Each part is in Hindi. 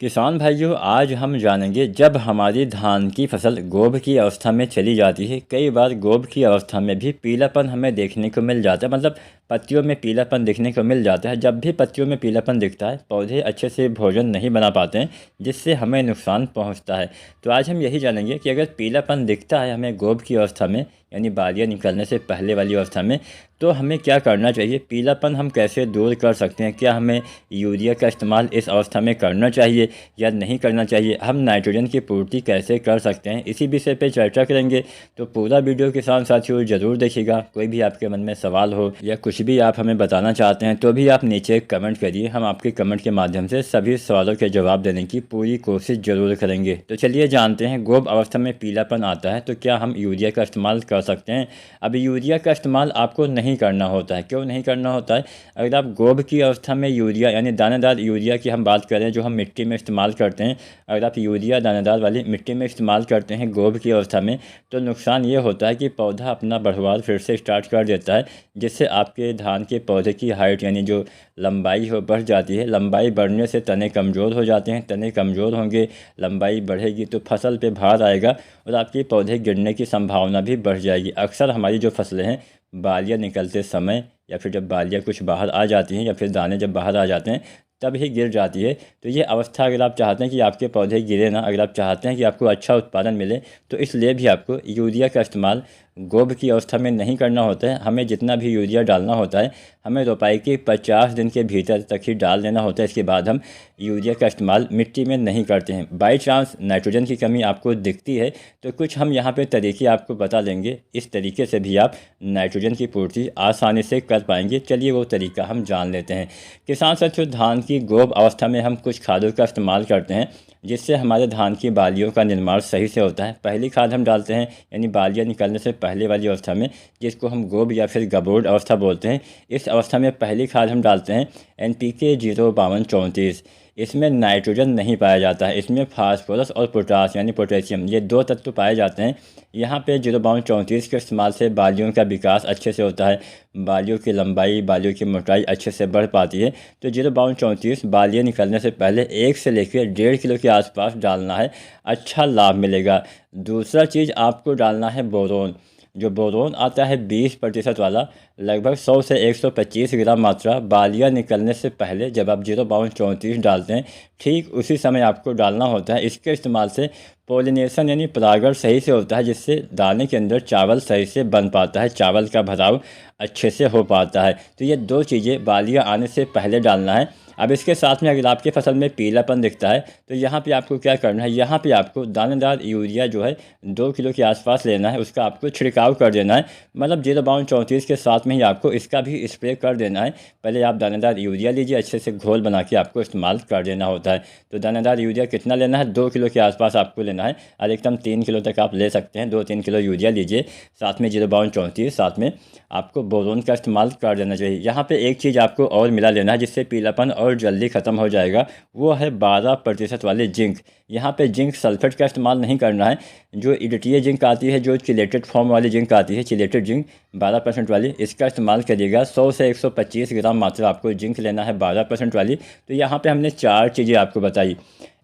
किसान भाइयों, आज हम जानेंगे जब हमारी धान की फसल गोभ की अवस्था में चली जाती है। कई बार गोभ की अवस्था में भी पीलापन हमें देखने को मिल जाता है, मतलब पत्तियों में पीलापन देखने को मिल जाता है। जब भी पत्तियों में पीलापन दिखता है, पौधे अच्छे से भोजन नहीं बना पाते हैं, जिससे हमें नुकसान पहुंचता है। तो आज हम यही जानेंगे कि अगर पीलापन दिखता है हमें गोभ की अवस्था में, यानी बालियाँ निकलने से पहले वाली अवस्था में, तो हमें क्या करना चाहिए, पीलापन हम कैसे दूर कर सकते हैं। क्या हमें यूरिया का इस्तेमाल इस अवस्था में करना चाहिए या नहीं करना चाहिए, हम नाइट्रोजन की पूर्ति कैसे कर सकते हैं, इसी विषय पे चर्चा करेंगे। तो पूरा वीडियो किसान साथियों ज़रूर देखिएगा। कोई भी आपके मन में सवाल हो या कुछ भी आप हमें बताना चाहते हैं तो भी आप नीचे कमेंट करिए। हम आपके कमेंट के माध्यम से सभी सवालों के जवाब देने की पूरी कोशिश ज़रूर करेंगे। तो चलिए जानते हैं, गोभ अवस्था में पीलापन आता है तो क्या हम यूरिया का इस्तेमाल कर सकते हैं। अब यूरिया का इस्तेमाल आपको नहीं करना होता है। क्यों नहीं करना होता है? अगर आप गोभ की अवस्था में यूरिया यानी दानेदार यूरिया की हम बात करें, जो हम मिट्टी में इस्तेमाल करते हैं, अगर आप यूरिया दानेदार वाली मिट्टी में इस्तेमाल करते हैं गोभ की अवस्था में, तो नुकसान ये होता है कि पौधा अपना बढ़वार फिर से स्टार्ट कर देता है, जिससे आपके धान के पौधे की हाइट यानी जो लंबाई हो बढ़ जाती है। लंबाई बढ़ने से तने कमज़ोर हो जाते हैं, तने कमज़ोर होंगे, लंबाई बढ़ेगी तो फसल पे भार आएगा और आपके पौधे गिरने की संभावना भी बढ़ जाएगी। अक्सर हमारी जो फसलें हैं, बालियाँ निकलते समय या फिर जब बालियाँ कुछ बाहर आ जाती हैं या फिर दाने जब बाहर आ जाते हैं तब ही गिर जाती है। तो ये अवस्था, अगर आप चाहते हैं कि आपके पौधे गिरे ना, अगर आप चाहते हैं कि आपको अच्छा उत्पादन मिले, तो इसलिए भी आपको यूरिया का इस्तेमाल गोभ की अवस्था में नहीं करना होता है। हमें जितना भी यूरिया डालना होता है, हमें रोपाई के 50 दिन के भीतर तक ही डाल देना होता है। इसके बाद हम यूरिया का इस्तेमाल मिट्टी में नहीं करते हैं। बाई चांस नाइट्रोजन की कमी आपको दिखती है तो कुछ हम यहाँ पे तरीके आपको बता देंगे। इस तरीके से भी आप नाइट्रोजन की पूर्ति आसानी से कर पाएंगे। चलिए वो तरीका हम जान लेते हैं। किसान साथियों, धान की गोभ अवस्था में हम कुछ खादों का इस्तेमाल करते हैं, जिससे हमारे धान की बालियों का निर्माण सही से होता है। पहली खाद हम डालते हैं यानी बालियाँ निकलने से पहले वाली अवस्था में, जिसको हम गोभ या फिर गबोड अवस्था बोलते हैं। इस अवस्था में पहली खाद हम डालते हैं NPK 05234। इसमें नाइट्रोजन नहीं पाया जाता है, इसमें फास्फोरस और पोटास यानी पोटेशियम, ये दो तत्व पाए जाते हैं। यहाँ पे 05234 के इस्तेमाल से बालियों का विकास अच्छे से होता है, बालियों की लंबाई, बालियों की मोटाई अच्छे से बढ़ पाती है। तो 05234 बालियाँ निकलने से पहले 1 से लेकर 1.5 किलो के आसपास डालना है, अच्छा लाभ मिलेगा। दूसरा चीज़ आपको डालना है बोरोन। जो बोरोन आता है 20% वाला, लगभग 100 से 125 ग्राम मात्रा बालियाँ निकलने से पहले जब आप 05234 डालते हैं, ठीक उसी समय आपको डालना होता है। इसके इस्तेमाल से पोलिनेशन यानी परागण सही से होता है, जिससे दाने के अंदर चावल सही से बन पाता है, चावल का भराव अच्छे से हो पाता है। तो ये दो चीज़ें बालियाँ आने से पहले डालना है। अब इसके साथ में अगर आपकी फसल में पीलापन दिखता है तो यहाँ पे आपको क्या करना है, यहाँ पे आपको दानेदार यूरिया जो है 2 किलो के आसपास लेना है, उसका आपको छिड़काव कर देना है। मतलब 05234 के साथ में ही आपको इसका भी स्प्रे कर देना है। पहले आप दानेदार यूरिया लीजिए, अच्छे से घोल बना के आपको इस्तेमाल कर देना होता है। तो दानेदार यूरिया कितना लेना है, 2 किलो के आसपास आपको लेना है। अधिकतम 3 किलो तक आप ले सकते हैं। 2-3 किलो यूरिया लीजिए, साथ में 05234, साथ में आपको बोरोन का इस्तेमाल कर देना चाहिए। यहाँ पे एक चीज़ आपको और मिला लेना है, जिससे पीलापन और जल्दी ख़त्म हो जाएगा, वो है 12% वाले जिंक। यहाँ पे जिंक सल्फेट का इस्तेमाल नहीं करना है। जो इडटीए जिंक आती है, जो चिलेटेड फॉर्म वाली जिंक आती है, चिलेटेड जिंक 12% वाली, इसका इस्तेमाल करिएगा। 100 से 125 ग्राम मात्रा आपको जिंक लेना है 12% वाली। तो यहाँ पे हमने 4 चीज़ें आपको बताई।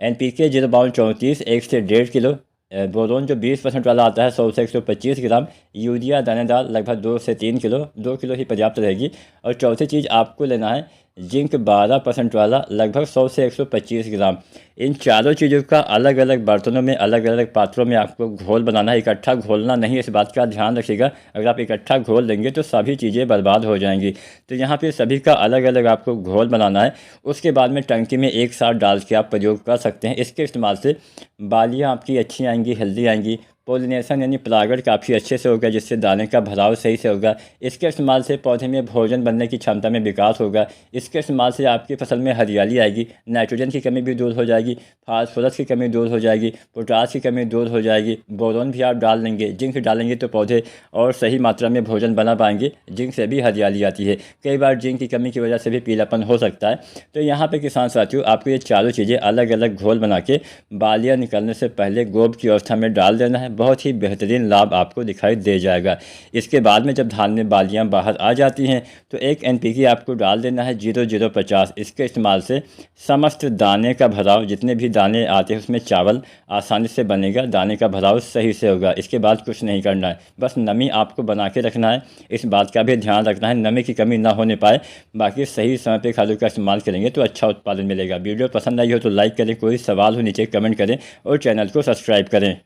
NPK 05234 1 से 1.5 किलो, बोरोन जो 20% वाला आता है 100 से 125 ग्राम, यूरिया दानेदार लगभग 2 से 3 किलो, 2 किलो ही पर्याप्त रहेगी। और चौथी चीज़ आपको लेना है जिंक 12% वाला, लगभग 100 से 125 ग्राम। इन चारों चीज़ों का अलग अलग बर्तनों में, अलग अलग पात्रों में आपको घोल बनाना है। इकट्ठा घोलना नहीं, इस बात का ध्यान रखिएगा। अगर आप इकट्ठा घोल देंगे तो सभी चीज़ें बर्बाद हो जाएंगी। तो यहाँ पे सभी का अलग अलग आपको घोल बनाना है। उसके बाद में टंकी में एक साथ डाल के आप प्रयोग कर सकते हैं। इसके इस्तेमाल से बालियाँ आपकी अच्छी आएंगी, हेल्दी आएंगी। पोलिनेशन यानी परागण काफ़ी अच्छे से होगा, जिससे दाने का भराव सही से होगा। इसके इस्तेमाल से पौधे में भोजन बनने की क्षमता में विकास होगा। इसके इस्तेमाल से आपकी फसल में हरियाली आएगी, नाइट्रोजन की कमी भी दूर हो जाएगी, फास्फोरस की कमी दूर हो जाएगी, पोटास की कमी दूर हो जाएगी। बोरोन भी आप डाल लेंगे, जिंक डालेंगे तो पौधे और सही मात्रा में भोजन बना पाएंगे। जिंक से भी हरियाली आती है, कई बार जिंक की कमी की वजह से भी पीलापन हो सकता है। तो यहाँ पर किसान साथियों, आपको ये चारों चीज़ें अलग अलग घोल बना के बालियाँ निकलने से पहले गोभ की अवस्था में डाल देना है। बहुत ही बेहतरीन लाभ आपको दिखाई दे जाएगा। इसके बाद में जब धान में बालियाँ बाहर आ जाती हैं तो एक NPK आपको डाल देना है 0050। इसके इस्तेमाल से समस्त दाने का भराव, जितने भी दाने आते हैं उसमें चावल आसानी से बनेगा, दाने का भराव सही से होगा। इसके बाद कुछ नहीं करना है, बस नमी आपको बना के रखना है। इस बात का भी ध्यान रखना है नमी की कमी ना होने पाए। बाकी सही समय पे खादों का इस्तेमाल करेंगे तो अच्छा उत्पादन मिलेगा। वीडियो पसंद आई हो तो लाइक करें, कोई सवाल हो नीचे कमेंट करें और चैनल को सब्सक्राइब करें।